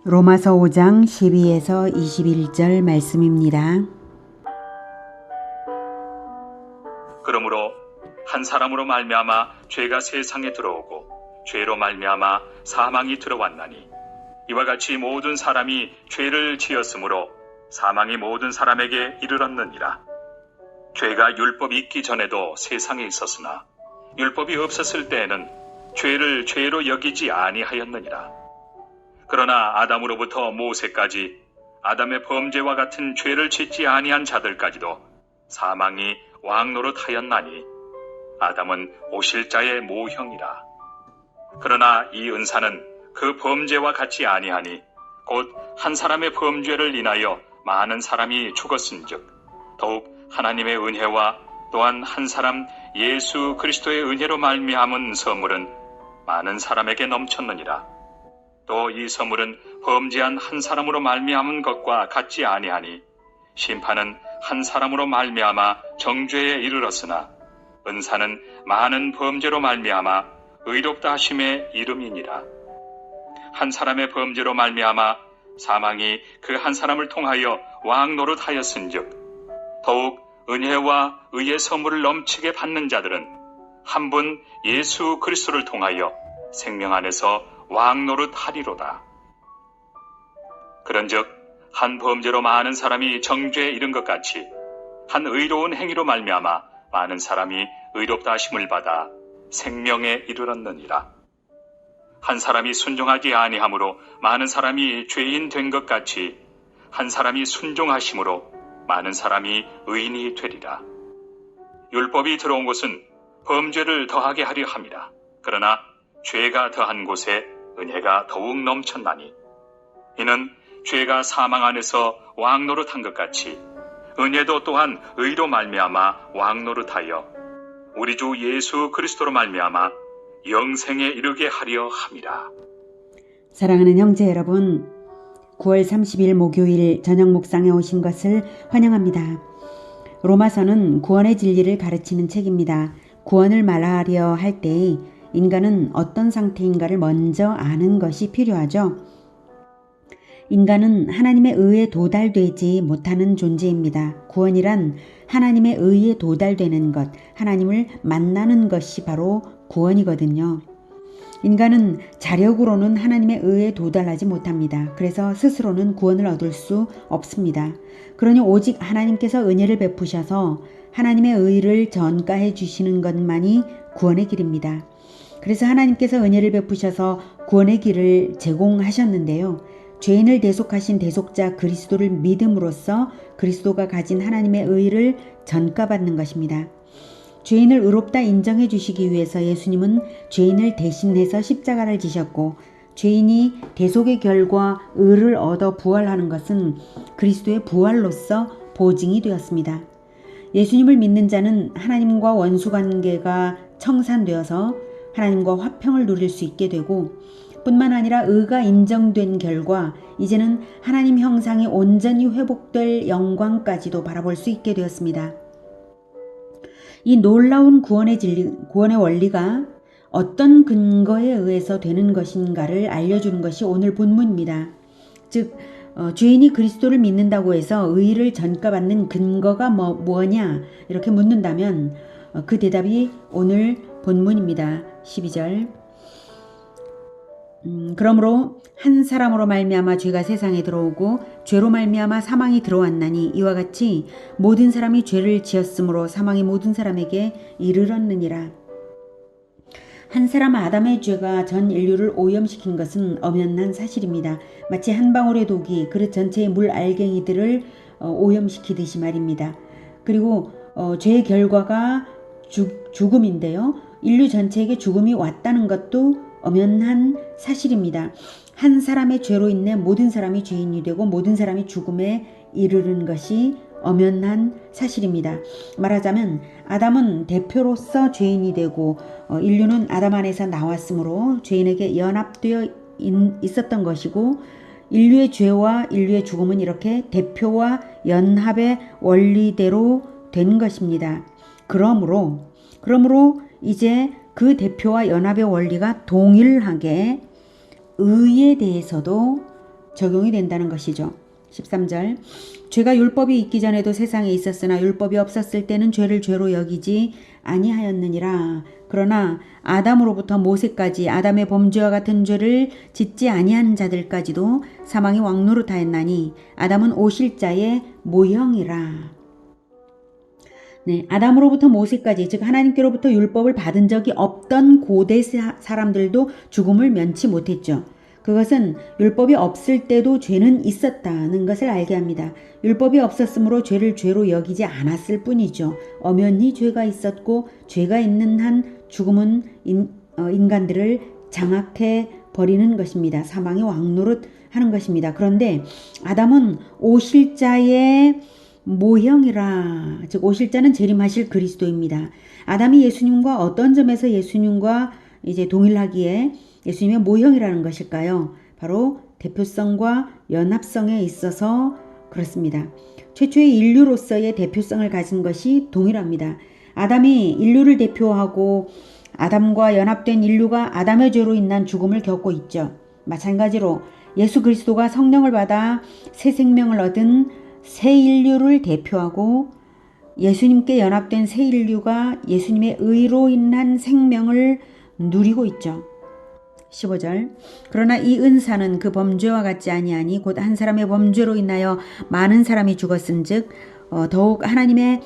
로마서 5장 12에서 21절 말씀입니다. 그러므로 한 사람으로 말미암아 죄가 세상에 들어오고 죄로 말미암아 사망이 들어왔나니 이와 같이 모든 사람이 죄를 지었으므로 사망이 모든 사람에게 이르렀느니라. 죄가 율법이 있기 전에도 세상에 있었으나 율법이 없었을 때에는 죄를 죄로 여기지 아니하였느니라. 그러나 아담으로부터 모세까지 아담의 범죄와 같은 죄를 짓지 아니한 자들까지도 사망이 왕노릇하였나니 아담은 오실 자의 모형이라. 그러나 이 은사는 그 범죄와 같지 아니하니 곧 한 사람의 범죄를 인하여 많은 사람이 죽었은즉 더욱 하나님의 은혜와 또한 한 사람 예수 그리스도의 은혜로 말미암은 선물은 많은 사람에게 넘쳤느니라. 또 이 선물은 범죄한 한 사람으로 말미암은 것과 같지 아니하니 심판은 한 사람으로 말미암아 정죄에 이르렀으나 은사는 많은 범죄로 말미암아 의롭다 하심의 이름이니라. 한 사람의 범죄로 말미암아 사망이 그 한 사람을 통하여 왕노릇하였은즉 더욱 은혜와 의의 선물을 넘치게 받는 자들은 한 분 예수 그리스도를 통하여 생명 안에서 왕노릇하리로다. 그런즉 한 범죄로 많은 사람이 정죄에 이른 것 같이 한 의로운 행위로 말미암아 많은 사람이 의롭다 하심을 받아 생명에 이르렀느니라. 한 사람이 순종하지 아니함으로 많은 사람이 죄인 된 것 같이 한 사람이 순종하심으로 많은 사람이 의인이 되리라. 율법이 들어온 곳은 범죄를 더하게 하려 함이라. 그러나 죄가 더한 곳에 은혜가 더욱 넘쳤나니 이는 죄가 사망 안에서 왕노릇한 것 같이 은혜도 또한 의로 말미암아 왕노릇하여 우리 주 예수 그리스도로 말미암아 영생에 이르게 하려 함이라. 사랑하는 형제 여러분, 9월 30일 목요일 저녁 묵상에 오신 것을 환영합니다. 로마서는 구원의 진리를 가르치는 책입니다. 구원을 말하려 할 때 인간은 어떤 상태인가를 먼저 아는 것이 필요하죠. 인간은 하나님의 의에 도달되지 못하는 존재입니다. 구원이란 하나님의 의에 도달되는 것, 하나님을 만나는 것이 바로 구원이거든요. 인간은 자력으로는 하나님의 의에 도달하지 못합니다. 그래서 스스로는 구원을 얻을 수 없습니다. 그러니 오직 하나님께서 은혜를 베푸셔서 하나님의 의를 전가해 주시는 것만이 구원의 길입니다. 그래서 하나님께서 은혜를 베푸셔서 구원의 길을 제공하셨는데요. 죄인을 대속하신 대속자 그리스도를 믿음으로써 그리스도가 가진 하나님의 의를 전가받는 것입니다. 죄인을 의롭다 인정해 주시기 위해서 예수님은 죄인을 대신해서 십자가를 지셨고 죄인이 대속의 결과 의를 얻어 부활하는 것은 그리스도의 부활로서 보증이 되었습니다. 예수님을 믿는 자는 하나님과 원수관계가 청산되어서 하나님과 화평을 누릴 수 있게 되고 뿐만 아니라 의가 인정된 결과 이제는 하나님 형상이 온전히 회복될 영광까지도 바라볼 수 있게 되었습니다. 이 놀라운 구원의 원리가 어떤 근거에 의해서 되는 것인가를 알려주는 것이 오늘 본문입니다. 즉 죄인이 그리스도를 믿는다고 해서 의를 전가받는 근거가 뭐냐 이렇게 묻는다면 그 대답이 오늘 본문입니다. 12절 그러므로 한 사람으로 말미암아 죄가 세상에 들어오고 죄로 말미암아 사망이 들어왔나니 이와 같이 모든 사람이 죄를 지었으므로 사망이 모든 사람에게 이르렀느니라. 한 사람 아담의 죄가 전 인류를 오염시킨 것은 엄연한 사실입니다. 마치 한 방울의 독이 그릇 전체의 물 알갱이들을 오염시키듯이 말입니다. 그리고 죄의 결과가 죽음인데요. 인류 전체에게 죽음이 왔다는 것도 엄연한 사실입니다. 한 사람의 죄로 인해 모든 사람이 죄인이 되고 모든 사람이 죽음에 이르는 것이 엄연한 사실입니다. 말하자면 아담은 대표로서 죄인이 되고 인류는 아담 안에서 나왔으므로 죄인에게 연합되어 있었던 것이고 인류의 죄와 인류의 죽음은 이렇게 대표와 연합의 원리대로 된 것입니다. 그러므로 이제 그 대표와 연합의 원리가 동일하게 의에 대해서도 적용이 된다는 것이죠. 13절 죄가 율법이 있기 전에도 세상에 있었으나 율법이 없었을 때는 죄를 죄로 여기지 아니하였느니라. 그러나 아담으로부터 모세까지 아담의 범죄와 같은 죄를 짓지 아니한 자들까지도 사망이 왕노릇하였나니 아담은 오실자의 모형이라. 네, 아담으로부터 모세까지 즉 하나님께로부터 율법을 받은 적이 없던 고대 사람들도 죽음을 면치 못했죠. 그것은 율법이 없을 때도 죄는 있었다는 것을 알게 합니다. 율법이 없었으므로 죄를 죄로 여기지 않았을 뿐이죠. 엄연히 죄가 있었고 죄가 있는 한 죽음은 인간들을 장악해 버리는 것입니다. 사망이 왕노릇하는 것입니다. 그런데 아담은 오실자의 모형이라, 즉 오실자는 재림하실 그리스도입니다. 아담이 예수님과 어떤 점에서 예수님과 이제 동일하기에 예수님의 모형이라는 것일까요? 바로 대표성과 연합성에 있어서 그렇습니다. 최초의 인류로서의 대표성을 가진 것이 동일합니다. 아담이 인류를 대표하고 아담과 연합된 인류가 아담의 죄로 인한 죽음을 겪고 있죠. 마찬가지로 예수 그리스도가 성령을 받아 새 생명을 얻은 새 인류를 대표하고 예수님께 연합된 새 인류가 예수님의 의로 인한 생명을 누리고 있죠. 15절 그러나 이 은사는 그 범죄와 같지 아니하니 곧 한 사람의 범죄로 인하여 많은 사람이 죽었은즉 더욱 하나님의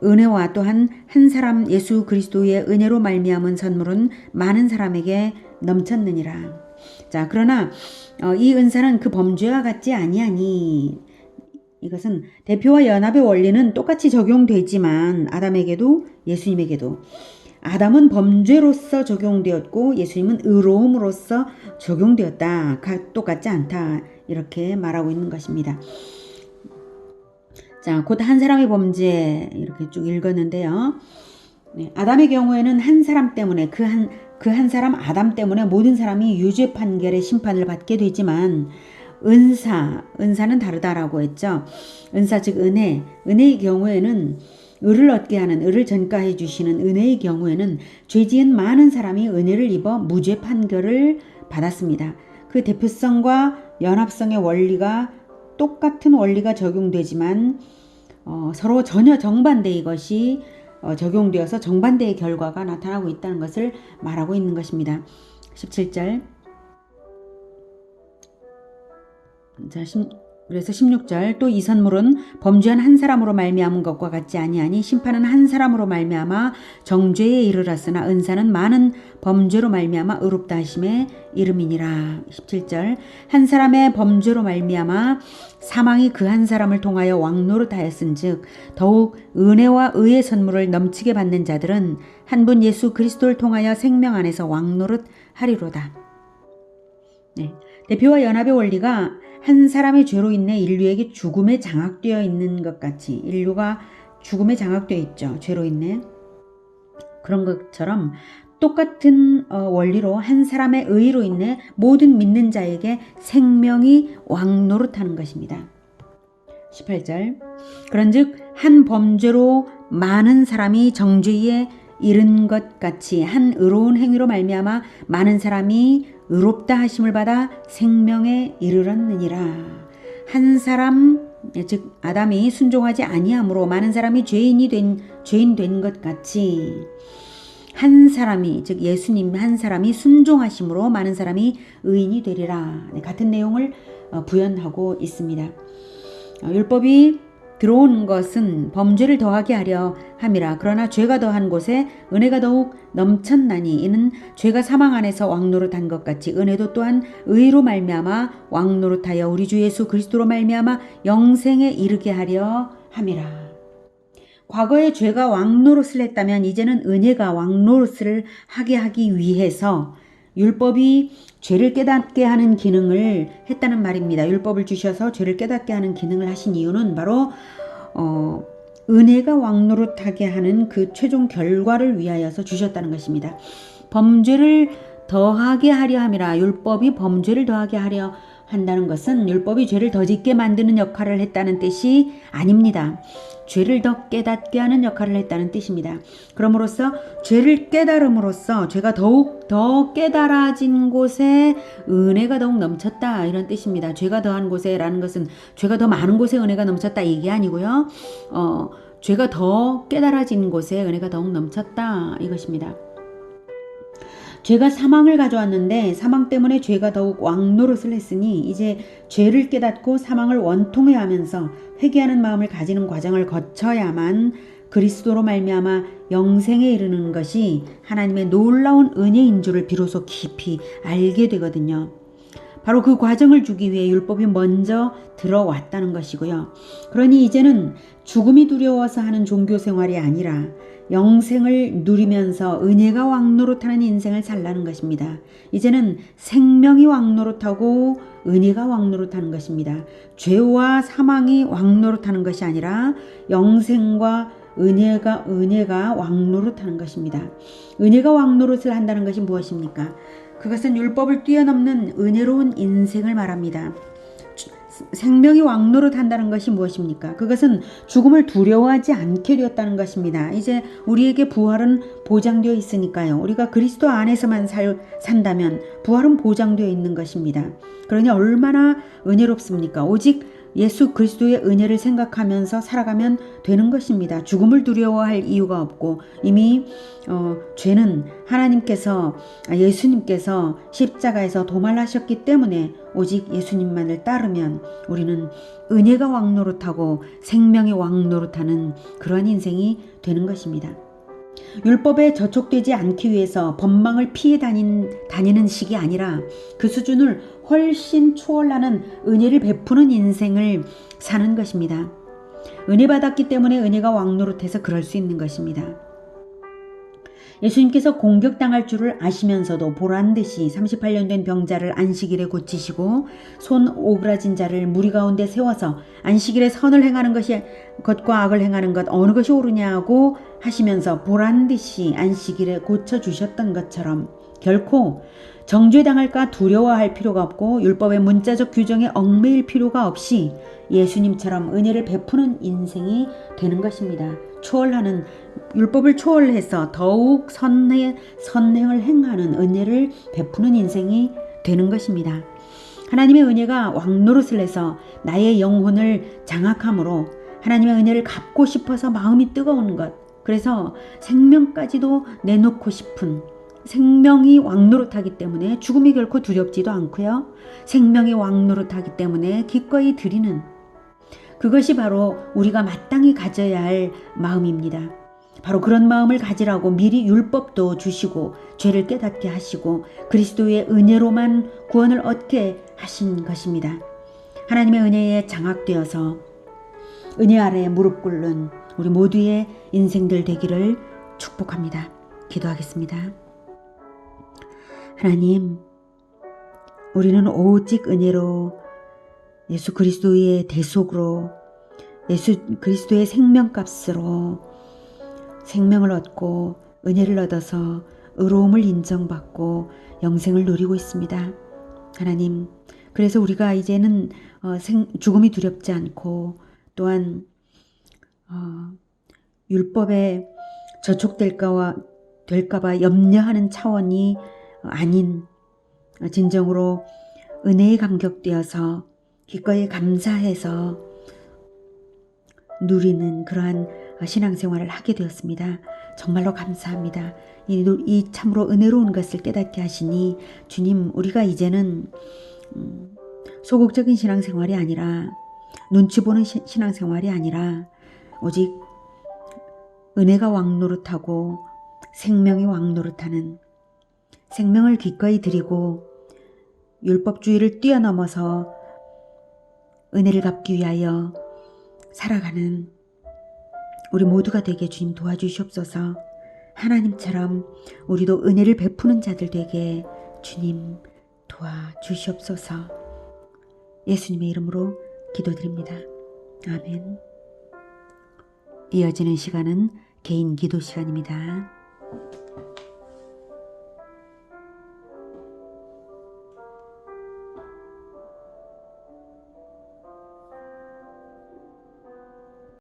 은혜와 또한 한 사람 예수 그리스도의 은혜로 말미암은 선물은 많은 사람에게 넘쳤느니라. 자, 그러나 이 은사는 그 범죄와 같지 아니하니, 이것은 대표와 연합의 원리는 똑같이 적용되지만 아담에게도 예수님에게도 아담은 범죄로서 적용되었고 예수님은 의로움으로써 적용되었다. 똑같지 않다. 이렇게 말하고 있는 것입니다. 자, 곧 한 사람의 범죄 이렇게 쭉 읽었는데요. 네, 아담의 경우에는 한 사람 때문에 그 한 사람 아담 때문에 모든 사람이 유죄 판결의 심판을 받게 되지만 은사는 다르다라고 했죠. 은사 즉 은혜의 경우에는 의를 얻게 하는, 의를 전가해 주시는 은혜의 경우에는 죄 지은 많은 사람이 은혜를 입어 무죄 판결을 받았습니다. 그 대표성과 연합성의 원리가 똑같은 원리가 적용되지만 서로 전혀 정반대의 것이 적용되어서 정반대의 결과가 나타나고 있다는 것을 말하고 있는 것입니다. 17절 그래서 16절 또 이 선물은 범죄한 한 사람으로 말미암은 것과 같지 아니하니 심판은 한 사람으로 말미암아 정죄에 이르렀으나 은사는 많은 범죄로 말미암아 의롭다 하심에 이름이니라. 17절 한 사람의 범죄로 말미암아 사망이 그 한 사람을 통하여 왕노릇하였은즉 더욱 은혜와 의의 선물을 넘치게 받는 자들은 한 분 예수 그리스도를 통하여 생명 안에서 왕노릇하리로다. 네, 대표와 연합의 원리가 한 사람의 죄로 인해 인류에게 죽음에 장악되어 있는 것 같이 인류가 죽음에 장악되어 있죠. 죄로 인해. 그런 것처럼 똑같은 원리로 한 사람의 의로 인해 모든 믿는 자에게 생명이 왕노릇하는 것입니다. 18절 그런즉 한 범죄로 많은 사람이 정죄에 이른 것 같이 한 의로운 행위로 말미암아 많은 사람이 의롭다 하심을 받아 생명에 이르렀느니라. 한 사람 즉 아담이 순종하지 아니함으로 많은 사람이 죄인 된 것 같이 한 사람이 즉 예수님 한 사람이 순종하심으로 많은 사람이 의인이 되리라. 같은 내용을 부연하고 있습니다. 율법이 들어온 것은 범죄를 더하게 하려 함이라. 그러나 죄가 더한 곳에 은혜가 더욱 넘쳤나니 이는 죄가 사망 안에서 왕노릇한 것 같이 은혜도 또한 의로 말미암아 왕노릇하여 우리 주 예수 그리스도로 말미암아 영생에 이르게 하려 함이라. 과거에 죄가 왕노릇을 했다면 이제는 은혜가 왕노릇을 하게 하기 위해서 율법이 죄를 깨닫게 하는 기능을 했다는 말입니다. 율법을 주셔서 죄를 깨닫게 하는 기능을 하신 이유는 바로 은혜가 왕노릇하게 하는 그 최종 결과를 위하여서 주셨다는 것입니다. 범죄를 더하게 하려 함이라. 율법이 범죄를 더하게 하려 한다는 것은 율법이 죄를 더 짓게 만드는 역할을 했다는 뜻이 아닙니다. 죄를 더 깨닫게 하는 역할을 했다는 뜻입니다. 그럼으로써 죄를 깨달음으로써 죄가 더욱 더 깨달아진 곳에 은혜가 더욱 넘쳤다, 이런 뜻입니다. 죄가 더한 곳에라는 것은 죄가 더 많은 곳에 은혜가 넘쳤다 이게 아니고요. 죄가 더 깨달아진 곳에 은혜가 더욱 넘쳤다 이것입니다. 죄가 사망을 가져왔는데 사망 때문에 죄가 더욱 왕노릇을 했으니 이제 죄를 깨닫고 사망을 원통해 하면서 회개하는 마음을 가지는 과정을 거쳐야만 그리스도로 말미암아 영생에 이르는 것이 하나님의 놀라운 은혜인 줄을 비로소 깊이 알게 되거든요. 바로 그 과정을 주기 위해 율법이 먼저 들어왔다는 것이고요. 그러니 이제는 죽음이 두려워서 하는 종교 생활이 아니라 영생을 누리면서 은혜가 왕노릇하는 인생을 살라는 것입니다. 이제는 생명이 왕노릇하고 은혜가 왕노릇하는 것입니다. 죄와 사망이 왕노릇하는 것이 아니라 영생과 은혜가 왕노릇하는 것입니다. 은혜가 왕노릇을 한다는 것이 무엇입니까? 그것은 율법을 뛰어넘는 은혜로운 인생을 말합니다. 생명이 왕노릇한다는 것이 무엇입니까? 그것은 죽음을 두려워하지 않게 되었다는 것입니다. 이제 우리에게 부활은 보장되어 있으니까요. 우리가 그리스도 안에서만 산다면 부활은 보장되어 있는 것입니다. 그러니 얼마나 은혜롭습니까? 오직 예수 그리스도의 은혜를 생각하면서 살아가면 되는 것입니다. 죽음을 두려워할 이유가 없고 이미 죄는 하나님께서 예수님께서 십자가에서 도말하셨기 때문에 오직 예수님만을 따르면 우리는 은혜가 왕노릇하고 생명이 왕노릇하는 그러한 인생이 되는 것입니다. 율법에 저촉되지 않기 위해서 법망을 피해 다니는 식이 아니라 그 수준을 훨씬 초월하는 은혜를 베푸는 인생을 사는 것입니다. 은혜 받았기 때문에 은혜가 왕노릇해서 그럴 수 있는 것입니다. 예수님께서 공격당할 줄을 아시면서도 보란듯이 38년 된 병자를 안식일에 고치시고 손 오그라진 자를 무리 가운데 세워서 안식일에 선을 행하는 것과 악을 행하는 것 어느 것이 옳으냐고 하시면서 보란듯이 안식일에 고쳐주셨던 것처럼 결코 정죄당할까 두려워할 필요가 없고 율법의 문자적 규정에 얽매일 필요가 없이 예수님처럼 은혜를 베푸는 인생이 되는 것입니다. 초월하는 율법을 초월해서 더욱 선행을 행하는 은혜를 베푸는 인생이 되는 것입니다. 하나님의 은혜가 왕노릇을 해서 나의 영혼을 장악함으로 하나님의 은혜를 갚고 싶어서 마음이 뜨거운 것, 그래서 생명까지도 내놓고 싶은, 생명이 왕노릇하기 때문에 죽음이 결코 두렵지도 않고요. 생명이 왕노릇하기 때문에 기꺼이 드리는, 그것이 바로 우리가 마땅히 가져야 할 마음입니다. 바로 그런 마음을 가지라고 미리 율법도 주시고 죄를 깨닫게 하시고 그리스도의 은혜로만 구원을 얻게 하신 것입니다. 하나님의 은혜에 장악되어서 은혜 아래에 무릎 꿇는 우리 모두의 인생들 되기를 축복합니다. 기도하겠습니다. 하나님, 우리는 오직 은혜로 예수 그리스도의 대속으로 예수 그리스도의 생명값으로 생명을 얻고 은혜를 얻어서 의로움을 인정받고 영생을 누리고 있습니다. 하나님, 그래서 우리가 이제는 죽음이 두렵지 않고 또한 율법에 저촉될까봐 염려하는 차원이 아닌 진정으로 은혜에 감격되어서 기꺼이 감사해서 누리는 그러한 신앙생활을 하게 되었습니다. 정말로 감사합니다. 이 참으로 은혜로운 것을 깨닫게 하시니 주님, 우리가 이제는 소극적인 신앙생활이 아니라 눈치 보는 신앙생활이 아니라 오직 은혜가 왕노릇하고 생명이 왕노릇하는, 생명을 기꺼이 드리고 율법주의를 뛰어넘어서 은혜를 갚기 위하여 살아가는 우리 모두가 되게 주님 도와주시옵소서. 하나님처럼 우리도 은혜를 베푸는 자들 되게 주님 도와주시옵소서. 예수님의 이름으로 기도드립니다. 아멘. 이어지는 시간은 개인 기도 시간입니다.